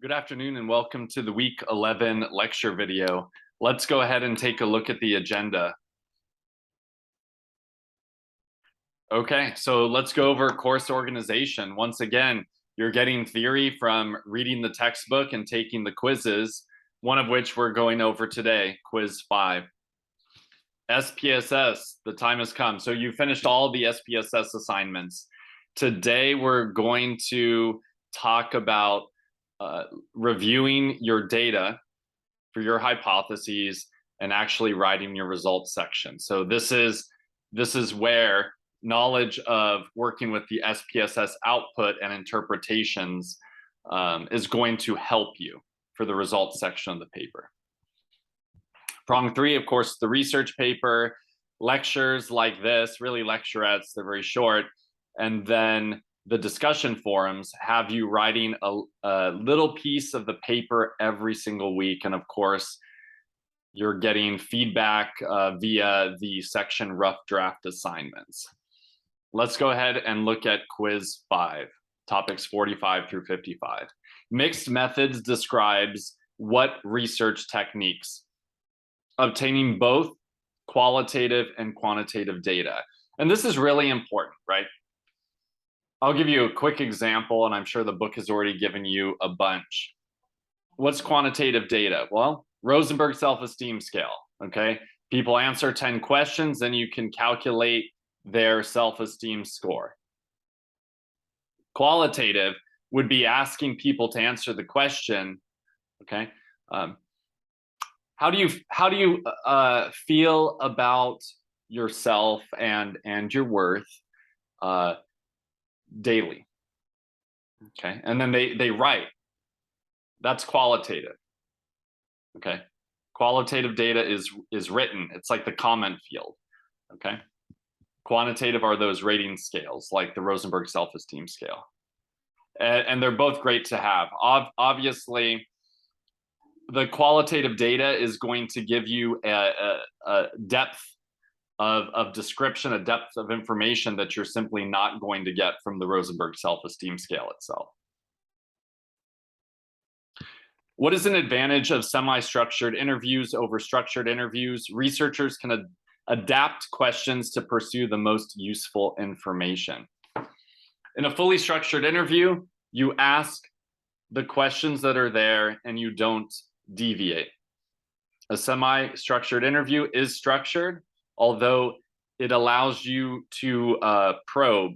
Good afternoon and welcome to the week 11 lecture video. Let's go ahead and take a look at the agenda. Okay, so let's go over course organization. Once again, you're getting theory from reading the textbook and taking the quizzes, one of which we're going over today, quiz 5. SPSS, the time has come. So you finished all the SPSS assignments. Today we're going to talk about reviewing your data for your hypotheses and actually writing your results section. So this is where knowledge of working with the SPSS output and interpretations is going to help you for the results section of the paper. Prong 3, of course, the research paper, lectures like this, really lecturettes, they're very short, and then the discussion forums have you writing a little piece of the paper every single week. And of course, you're getting feedback via the section rough draft assignments. Let's go ahead and look at quiz 5, topics 45 through 55. Mixed methods describes what research techniques? Obtaining both qualitative and quantitative data. And this is really important, right? I'll give you a quick example, and I'm sure the book has already given you a bunch. What's quantitative data? Well, Rosenberg self-esteem scale, okay? People answer 10 questions, then you can calculate their self-esteem score. Qualitative would be asking people to answer the question, okay? How do you feel about yourself and your worth daily? Okay, and then they write. That's qualitative. Okay, qualitative data is written. It's like the comment field. Okay, quantitative are those rating scales, like the Rosenberg self-esteem scale, and they're both great to have. Obviously, the qualitative data is going to give you a depth of description, a depth of information that you're simply not going to get from the Rosenberg self-esteem scale itself. What is an advantage of semi-structured interviews over structured interviews? Researchers can adapt questions to pursue the most useful information. In a fully structured interview, you ask the questions that are there and you don't deviate. A semi-structured interview is structured, although it allows you to probe.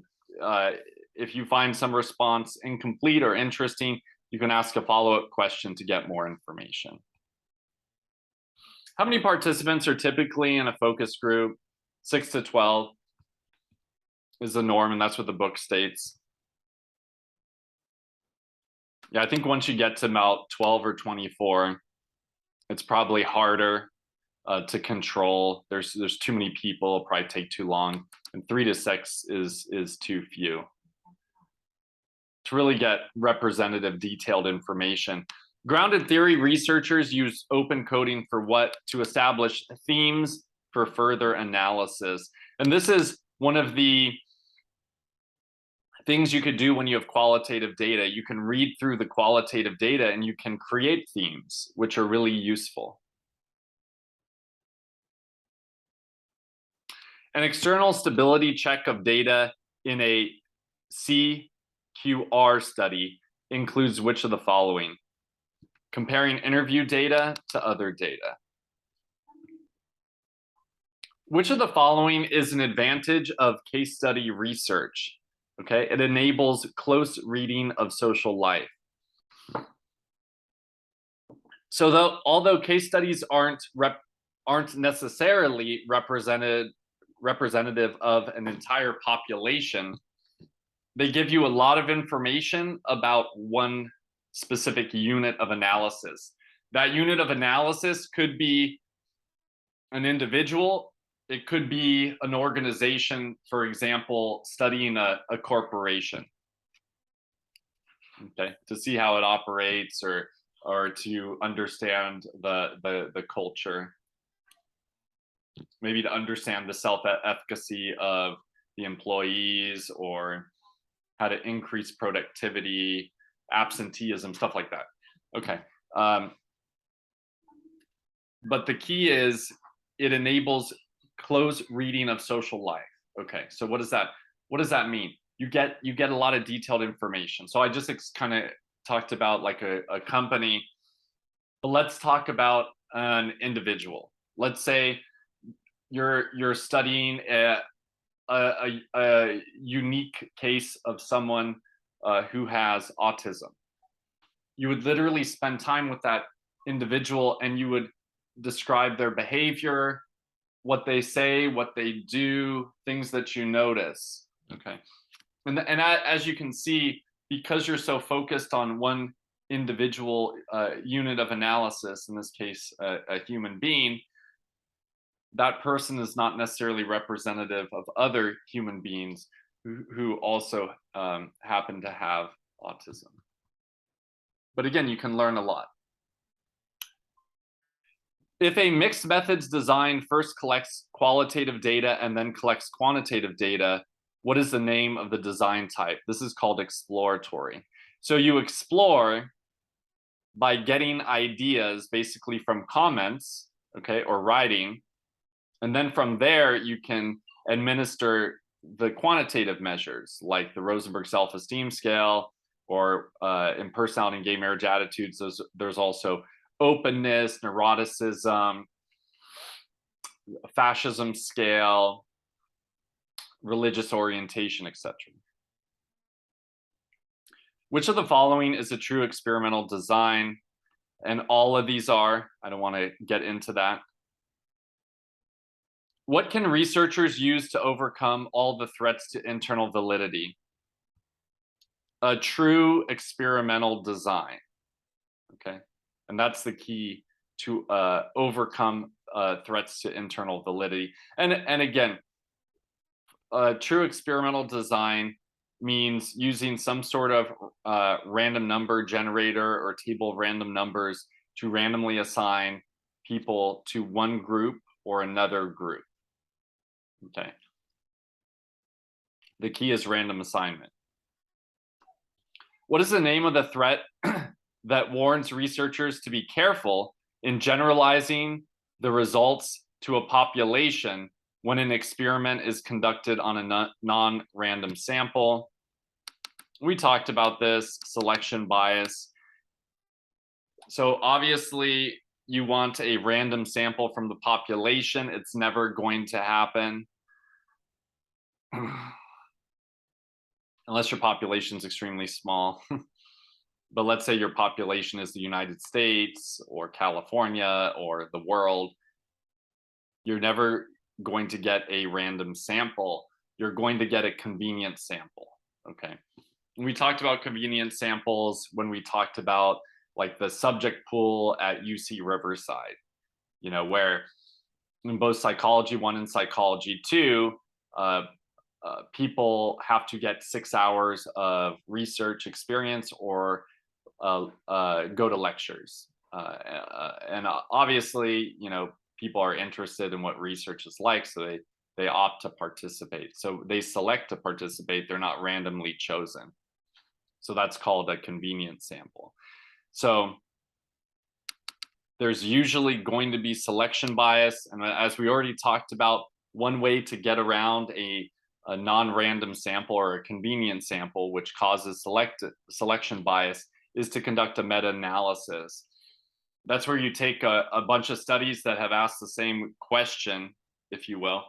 If you find some response incomplete or interesting, you can ask a follow-up question to get more information. How many participants are typically in a focus group? 6 to 12 is the norm, and that's what the book states. Yeah, I think once you get to about 12 or 24, it's probably harder to control. There's too many people, it'll probably take too long, and 3 to 6 is too few to really get representative, detailed information. Grounded theory researchers use open coding for what? To establish themes for further analysis. And this is one of the things you could do when you have qualitative data. You can read through the qualitative data and you can create themes, which are really useful. An external stability check of data in a CQR study includes which of the following? Comparing interview data to other data. Which of the following is an advantage of case study research? Okay, it enables close reading of social life. So although case studies aren't necessarily representative of an entire population, they give you a lot of information about one specific unit of analysis. That unit of analysis could be an individual, it could be an organization, for example, studying a corporation, okay, to see how it operates or to understand the culture, maybe to understand the self-efficacy of the employees or how to increase productivity, absenteeism, stuff like that. Okay. But the key is it enables close reading of social life. Okay. So what does that mean? You get a lot of detailed information. So I just kind of talked about like a company, but let's talk about an individual. Let's say you're studying a unique case of someone who has autism. You would literally spend time with that individual and you would describe their behavior, what they say, what they do, things that you notice. Okay. And as you can see, because you're so focused on one individual unit of analysis, in this case, a human being, that person is not necessarily representative of other human beings who also happen to have autism. But again, you can learn a lot. If a mixed methods design first collects qualitative data and then collects quantitative data, what is the name of the design type? This is called exploratory. So you explore by getting ideas basically from comments, okay, or writing. And then from there, you can administer the quantitative measures like the Rosenberg self-esteem scale, or in personality and gay marriage attitudes, there's also openness, neuroticism, fascism scale, religious orientation, etc. Which of the following is a true experimental design? And all of these are. I don't want to get into that. What can researchers use to overcome all the threats to internal validity? A true experimental design. Okay. And that's the key to overcome threats to internal validity. And again, true experimental design means using some sort of random number generator or table of random numbers to randomly assign people to one group or another group. Okay. The key is random assignment. What is the name of the threat that warns researchers to be careful in generalizing the results to a population when an experiment is conducted on a non-random sample? We talked about this, selection bias. So obviously you want a random sample from the population. It's never going to happen. Unless your population is extremely small. But let's say your population is the United States or California or the world. You're never going to get a random sample. You're going to get a convenient sample. Okay. We talked about convenient samples when we talked about like the subject pool at UC Riverside, you know, where in both psychology 1 and psychology 2, people have to get 6 hours of research experience or go to lectures. And obviously, you know, people are interested in what research is like, so they opt to participate. So they select to participate, they're not randomly chosen. So that's called a convenient sample. So there's usually going to be selection bias. And as we already talked about, one way to get around a non-random sample or a convenient sample, which causes selection bias, is to conduct a meta-analysis. That's where you take a bunch of studies that have asked the same question, if you will,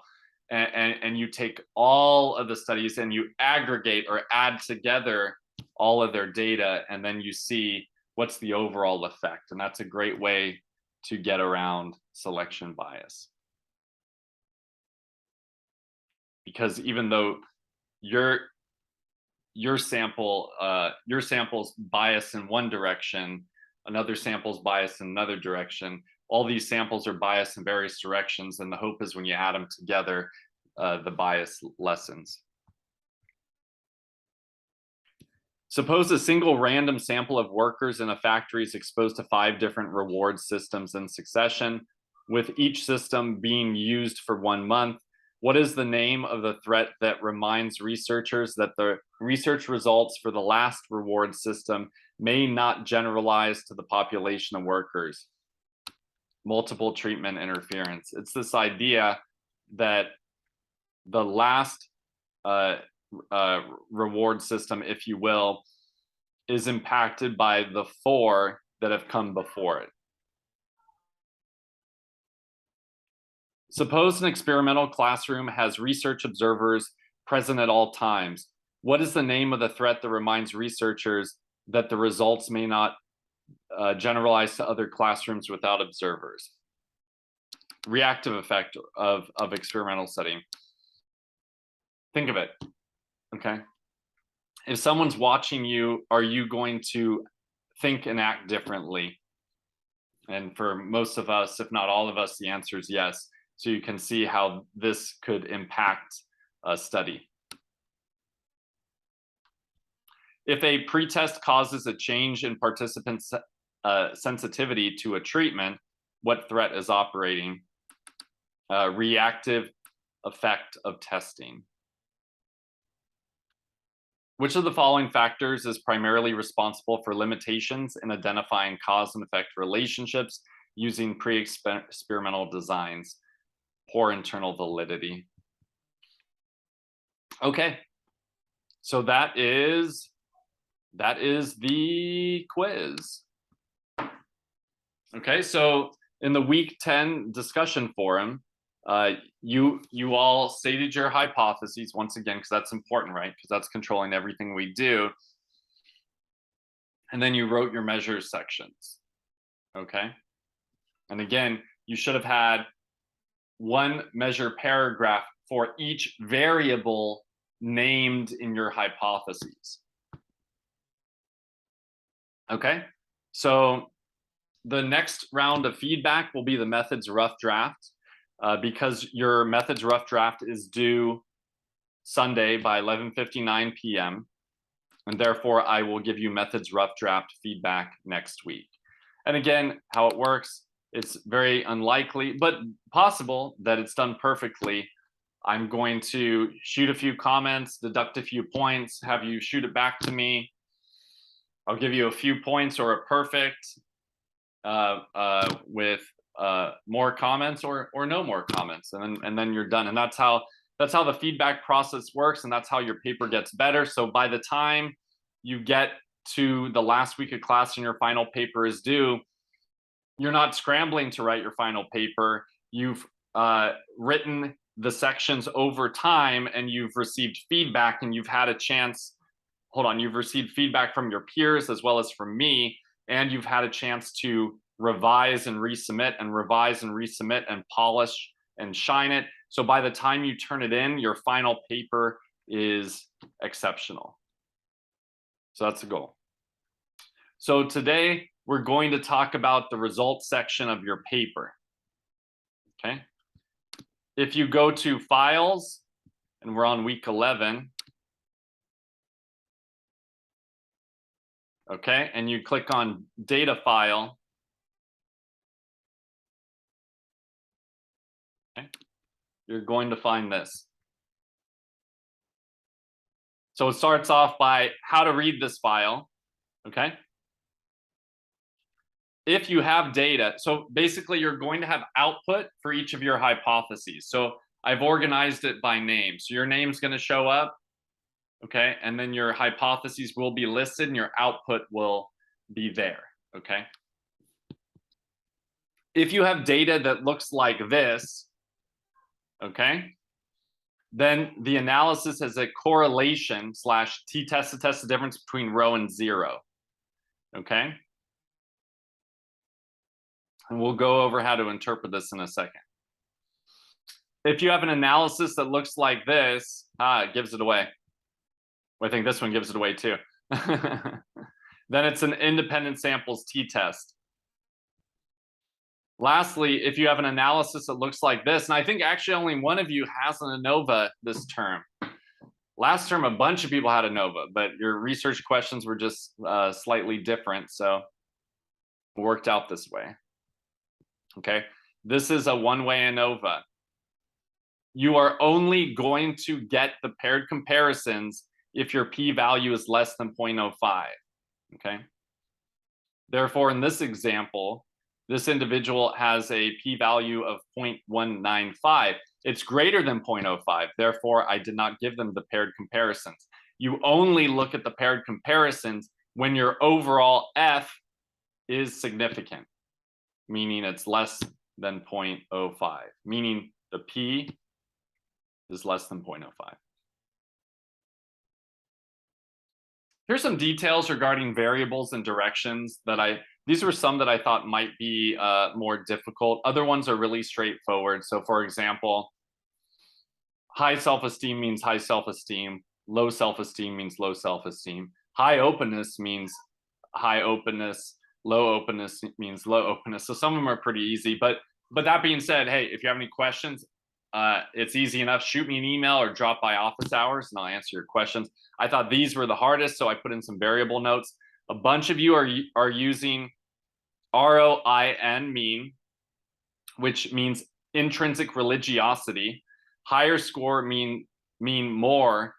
and you take all of the studies and you aggregate or add together all of their data, and then you see what's the overall effect. And that's a great way to get around selection bias. Because even though your sample's biased in one direction, another sample's biased in another direction, all these samples are biased in various directions, and the hope is when you add them together, the bias lessens. Suppose a single random sample of workers in a factory is exposed to 5 different reward systems in succession, with each system being used for 1 month. What is the name of the threat that reminds researchers that the research results for the last reward system may not generalize to the population of workers? Multiple treatment interference. It's this idea that the last reward system, if you will, is impacted by the 4 that have come before it. Suppose an experimental classroom has research observers present at all times. What is the name of the threat that reminds researchers that the results may not generalize to other classrooms without observers? Reactive effect of experimental setting. Think of it, okay? If someone's watching you, are you going to think and act differently? And for most of us, if not all of us, the answer is yes. So you can see how this could impact a study. If a pretest causes a change in participants' sensitivity to a treatment, what threat is operating? Reactive effect of testing. Which of the following factors is primarily responsible for limitations in identifying cause and effect relationships using pre-experimental designs? Poor internal validity. Okay, so that is the quiz. Okay, so in the week 10 discussion forum, you all stated your hypotheses once again, because that's important, right? Because that's controlling everything we do. And then you wrote your measures sections. Okay, and again, you should have had one measure paragraph for each variable named in your hypotheses. Okay, so the next round of feedback will be the methods rough draft, because your methods rough draft is due Sunday by 11:59 p.m. and therefore I will give you methods rough draft feedback next week. And again, how it works, it's very unlikely, but possible that it's done perfectly. I'm going to shoot a few comments, deduct a few points, have you shoot it back to me. I'll give you a few points or a perfect with more comments or no more comments, and then you're done. And that's how the feedback process works, and that's how your paper gets better. So by the time you get to the last week of class and your final paper is due, you're not scrambling to write your final paper. You've written the sections over time, and you've received feedback, and you've had a chance. Hold on, you've received feedback from your peers as well as from me, and you've had a chance to revise and resubmit and revise and resubmit and polish and shine it. So by the time you turn it in, your final paper is exceptional. So that's the goal. So today we're going to talk about the results section of your paper. Okay. If you go to files, and we're on week 11, okay, and you click on data file, okay, you're going to find this. So it starts off by how to read this file, okay? If you have data, so basically you're going to have output for each of your hypotheses. So I've organized it by name. So your name's going to show up, okay? And then your hypotheses will be listed and your output will be there, okay? If you have data that looks like this, okay, then the analysis has a correlation / t-test to test the difference between row and 0, okay? And we'll go over how to interpret this in a second. If you have an analysis that looks like this, it gives it away. Well, I think this one gives it away too. Then it's an independent samples t-test. Lastly, if you have an analysis that looks like this, and I think actually only one of you has an ANOVA this term. Last term, a bunch of people had ANOVA, but your research questions were just slightly different, so it worked out this way. Okay, this is a one-way ANOVA. you are only going to get the paired comparisons if your p-value is less than 0.05, okay? Therefore, in this example, this individual has a p-value of 0.195. It's greater than 0.05. Therefore, I did not give them the paired comparisons. You only look at the paired comparisons when your overall F is significant, meaning it's less than 0.05, meaning the P is less than 0.05. Here's some details regarding variables and directions that these were some that I thought might be more difficult. Other ones are really straightforward. So for example, high self-esteem means high self-esteem. Low self-esteem means low self-esteem. High openness means high openness. Low openness means low openness. So some of them are pretty easy. But that being said, hey, if you have any questions, it's easy enough. Shoot me an email or drop by office hours and I'll answer your questions. I thought these were the hardest, so I put in some variable notes. A bunch of you are using ROIN mean, which means intrinsic religiosity. Higher score mean more.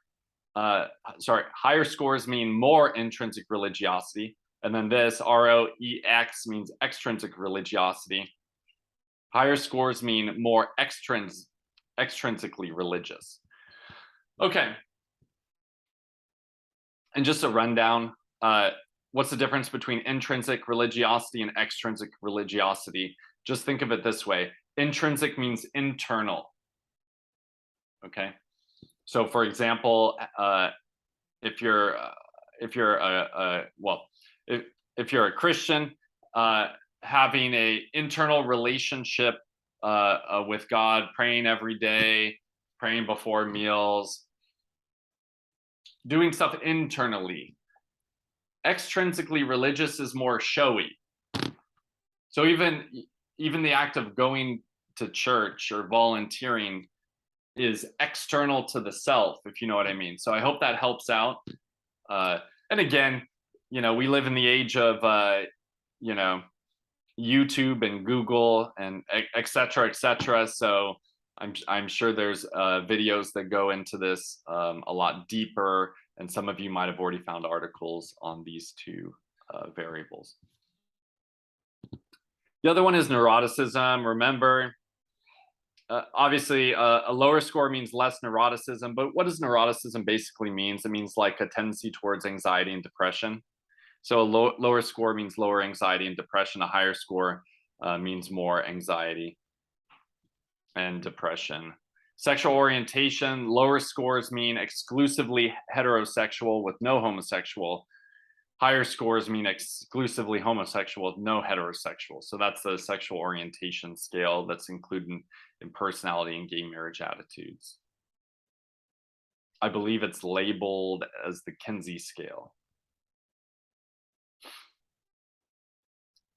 Higher scores mean more intrinsic religiosity. And then this ROEX means extrinsic religiosity. Higher scores mean more extrinsically religious. Okay. And just a rundown, what's the difference between intrinsic religiosity and extrinsic religiosity? Just think of it this way. Intrinsic means internal. Okay. So for example, if you're a Christian, having a internal relationship with God, praying every day, praying before meals, doing stuff internally. Extrinsically religious is more showy. So even the act of going to church or volunteering is external to the self, if you know what I mean. So I hope that helps out. And again, we live in the age of YouTube and Google and et cetera. So I'm sure there's videos that go into this a lot deeper, and some of you might have already found articles on these two variables. The other one is neuroticism. Remember, obviously, a lower score means less neuroticism, but what does neuroticism basically means? It means like a tendency towards anxiety and depression. So a lower score means lower anxiety and depression. A higher score means more anxiety and depression. Sexual orientation, lower scores mean exclusively heterosexual with no homosexual. Higher scores mean exclusively homosexual with no heterosexual. So that's the sexual orientation scale that's included in personality and gay marriage attitudes. I believe it's labeled as the Kinsey scale.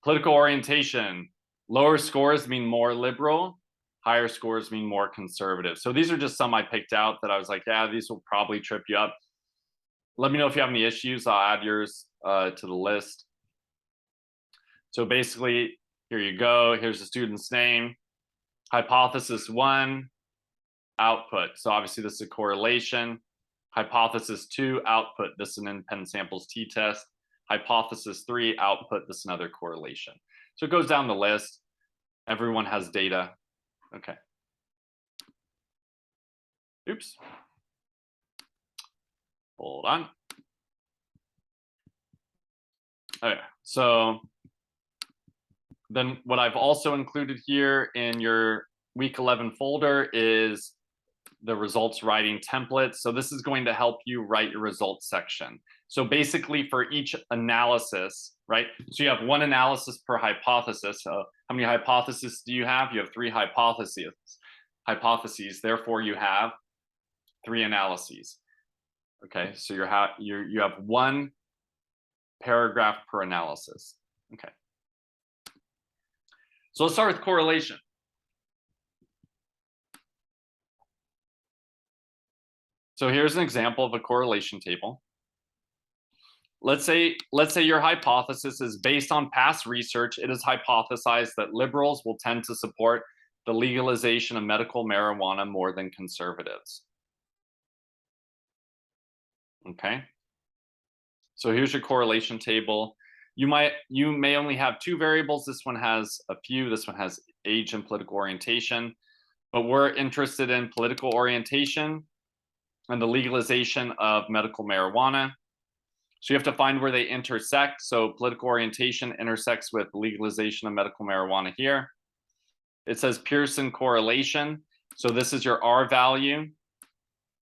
Political orientation, lower scores mean more liberal, higher scores mean more conservative. So these are just some I picked out that I was like, yeah, these will probably trip you up. Let me know if you have any issues. I'll add yours to the list. So basically, here you go. Here's the student's name. Hypothesis 1, output. So obviously this is a correlation. Hypothesis 2, output. This is an independent samples t-test. Hypothesis 3, output. This is another correlation. So it goes down the list. Everyone has data. Okay. Oops. Hold on. Okay, so then what I've also included here in your week 11 folder is the results writing template. So this is going to help you write your results section. So basically for each analysis, right? So you have one analysis per hypothesis. So how many hypotheses do you have? You have 3 hypotheses. Therefore you have 3 analyses. Okay, so you have 1 paragraph per analysis. Okay. So let's start with correlation. So here's an example of a correlation table. Let's say your hypothesis is based on past research. It is hypothesized that liberals will tend to support the legalization of medical marijuana more than conservatives. Okay. So here's your correlation table. You may only have two variables. This one has a few. This one has age and political orientation, but we're interested in political orientation and the legalization of medical marijuana. So you have to find where they intersect. So political orientation intersects with legalization of medical marijuana here. It says Pearson correlation. So this is your R value.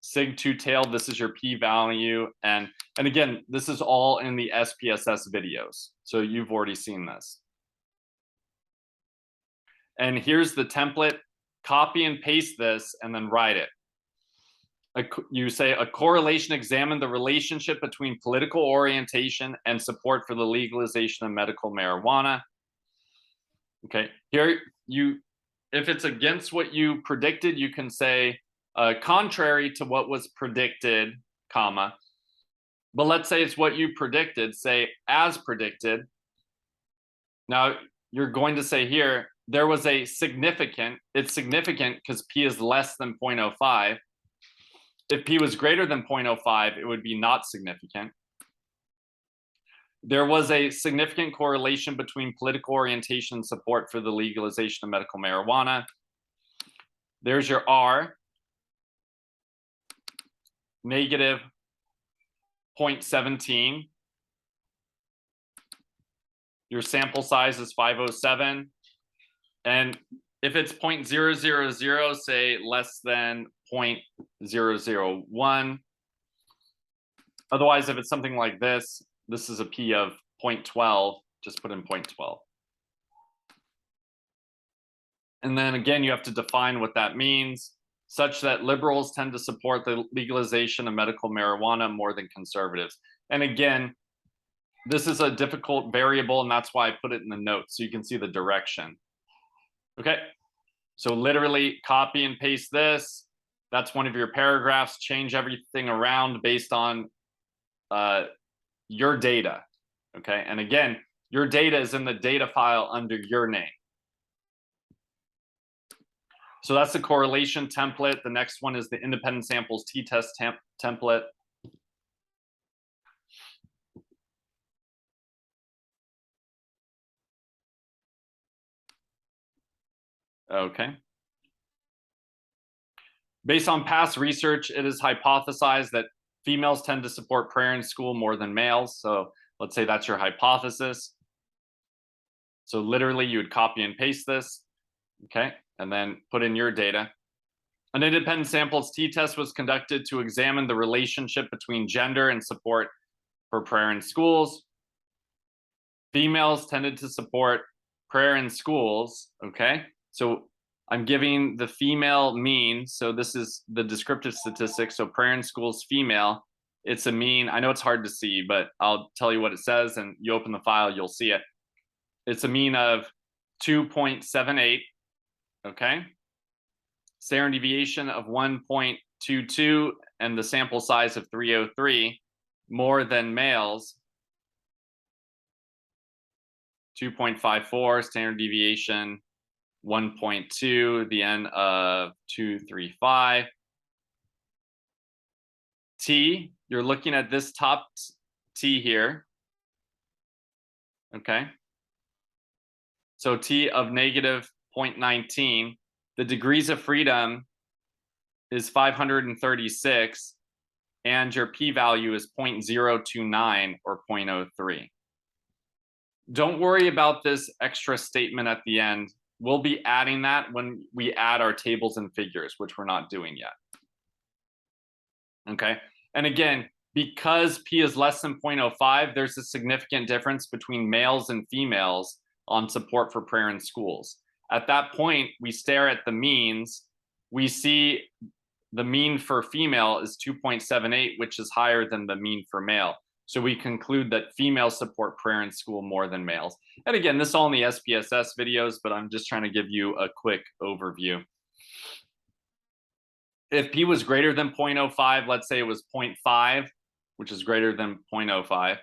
Sig two-tailed, this is your p-value. And again, this is all in the SPSS videos. So you've already seen this. And here's the template. Copy and paste this and then write it. You say a correlation examined the relationship between political orientation and support for the legalization of medical marijuana. Okay, here if it's against what you predicted, you can say contrary to what was predicted, comma. But let's say it's what you predicted, say as predicted. Now you're going to say here, there was a significant, it's significant because P is less than 0.05. If P was greater than 0.05, it would be not significant. There was a significant correlation between political orientation and support for the legalization of medical marijuana. There's your R, negative 0.17. Your sample size is 507. And if it's 0.000, say less than 0.001. Otherwise, if it's something like this, this is a P of 0.12, just put in 0.12. And then again, you have to define what that means, such that liberals tend to support the legalization of medical marijuana more than conservatives. And again, this is a difficult variable, and that's why I put it in the notes so you can see the direction. Okay, so literally copy and paste this. That's one of your paragraphs. Change everything around based on your data. Okay, and again, your data is in the data file under your name. So that's the correlation template. The next one is the independent samples t-test template. Okay. Based on past research, it is hypothesized that females tend to support prayer in school more than males. So let's say that's your hypothesis. So literally you would copy and paste this, okay, and then put in your data. An independent samples t-test was conducted to examine the relationship between gender and support for prayer in schools. Females tended to support prayer in schools, okay? So I'm giving the female mean. So this is the descriptive statistics. So prayer in schools female, it's a mean. I know it's hard to see, but I'll tell you what it says, and you open the file, you'll see it. It's a mean of 2.78, okay? Standard deviation of 1.22 and the sample size of 303, more than males. 2.54, standard deviation 1.2, the n of 235. T, you're looking at this top T here. Okay. So T of negative 0.19, the degrees of freedom is 536, and your p-value is 0.029 or 0.03. Don't worry about this extra statement at the end. We'll be adding that when we add our tables and figures, which we're not doing yet. Okay, and again, because P is less than 0.05, there's a significant difference between males and females on support for prayer in schools. At that point, we stare at the means. We see the mean for female is 2.78, which is higher than the mean for male. So we conclude that females support prayer in school more than males. And again, this is all in the SPSS videos, but I'm just trying to give you a quick overview. If P was greater than 0.05, let's say it was 0.5, which is greater than 0.05,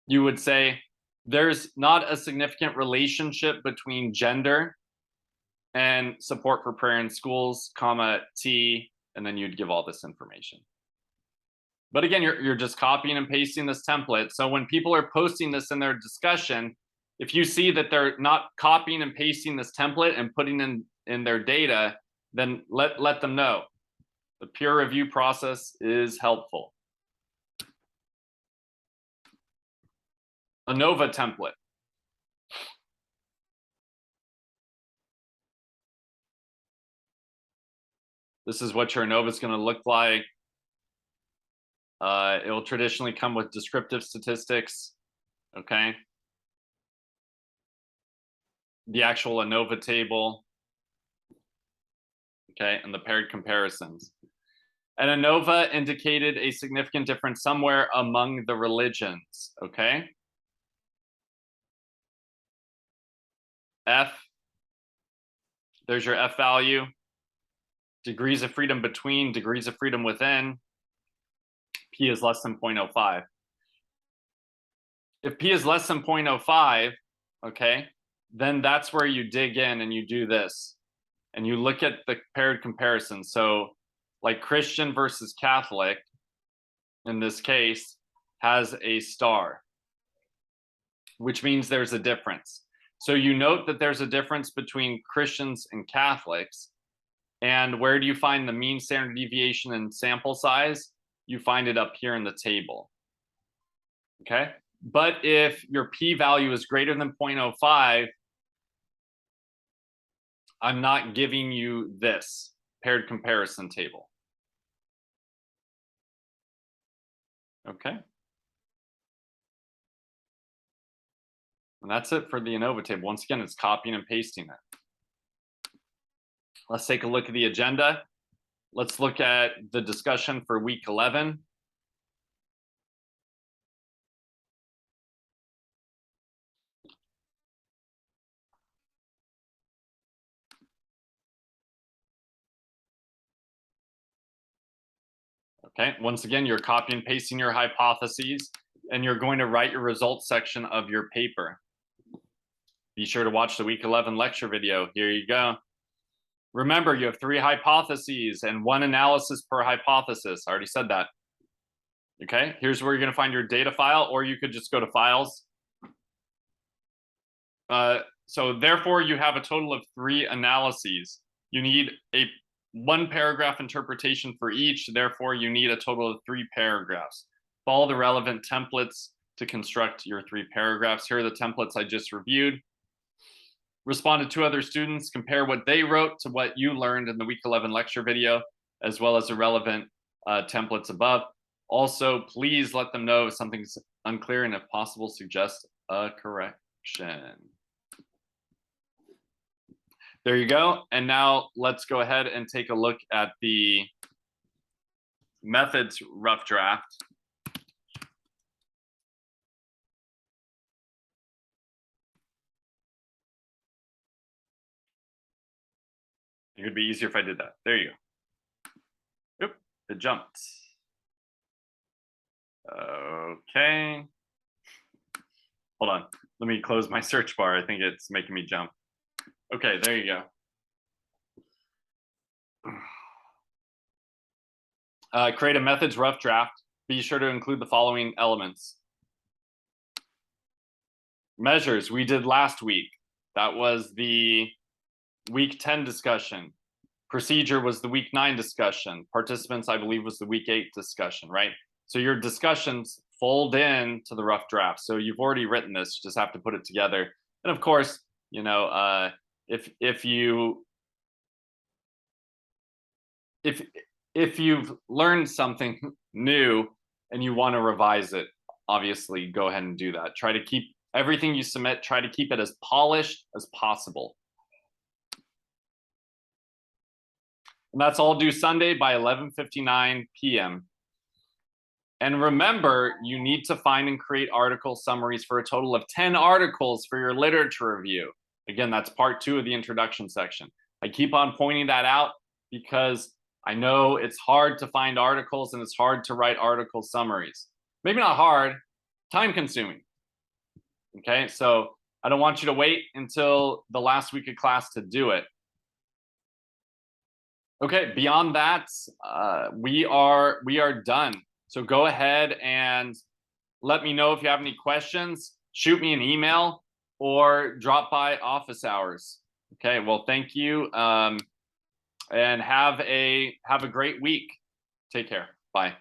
you would say there's not a significant relationship between gender and support for prayer in schools, comma, T, and then you'd give all this information. But again, you're just copying and pasting this template. So when people are posting this in their discussion, if you see that they're not copying and pasting this template and putting in their data, then let them know. The peer review process is helpful. ANOVA template. This is what your ANOVA is going to look like. It will traditionally come with descriptive statistics, okay? The actual ANOVA table, okay, and the paired comparisons. And ANOVA indicated a significant difference somewhere among the religions, okay? F, there's your F value. Degrees of freedom between, degrees of freedom within. P is less than 0.05. If P is less than 0.05, okay, then that's where you dig in and you do this. And you look at the paired comparison. So like Christian versus Catholic, in this case, has a star, which means there's a difference. So you note that there's a difference between Christians and Catholics. And where do you find the mean standard deviation and sample size? You find it up here in the table, okay? But if your p-value is greater than 0.05, I'm not giving you this paired comparison table, okay? And that's it for the ANOVA table. Once again, it's copying and pasting it. Let's take a look at the agenda. Let's look at the discussion for week 11. Okay, once again, you're copy and pasting your hypotheses, and you're going to write your results section of your paper. Be sure to watch the week 11 lecture video. Here you go. Remember, you have 3 hypotheses and 1 analysis per hypothesis. I already said that. Okay, here's where you're going to find your data file, or you could just go to files. So therefore, you have a total of 3 analyses. You need a 1 paragraph interpretation for each. Therefore, you need a total of 3 paragraphs. Follow the relevant templates to construct your 3 paragraphs. Here are the templates I just reviewed. Respond to 2 other students, compare what they wrote to what you learned in the week 11 lecture video, as well as the relevant templates above. Also, please let them know if something's unclear, and if possible, suggest a correction. There you go. And now let's go ahead and take a look at the methods rough draft. It would be easier if I did that. There you go. Oop, it jumped. Okay. Hold on. Let me close my search bar. I think it's making me jump. Okay, there you go. Create a methods rough draft. Be sure to include the following elements. Measures we did last week. That was the week 10 discussion. Procedure was the week 9 discussion. Participants, I believe, was the week 8 discussion, right? So your discussions fold in to the rough draft. So you've already written this, you just have to put it together. And of course, you know, if you've learned something new and you want to revise it, obviously go ahead and do that. Try to keep everything you submit, try to keep it as polished as possible. And that's all due Sunday by 11:59 p.m. And remember, you need to find and create article summaries for a total of 10 articles for your literature review. Again, that's part 2 of the introduction section. I keep on pointing that out because I know it's hard to find articles and it's hard to write article summaries. Maybe not hard, time consuming. Okay, so I don't want you to wait until the last week of class to do it. Okay, beyond that, we are done. So go ahead and let me know if you have any questions. Shoot me an email or drop by office hours. Okay, well, thank you, and have a great week. Take care. Bye.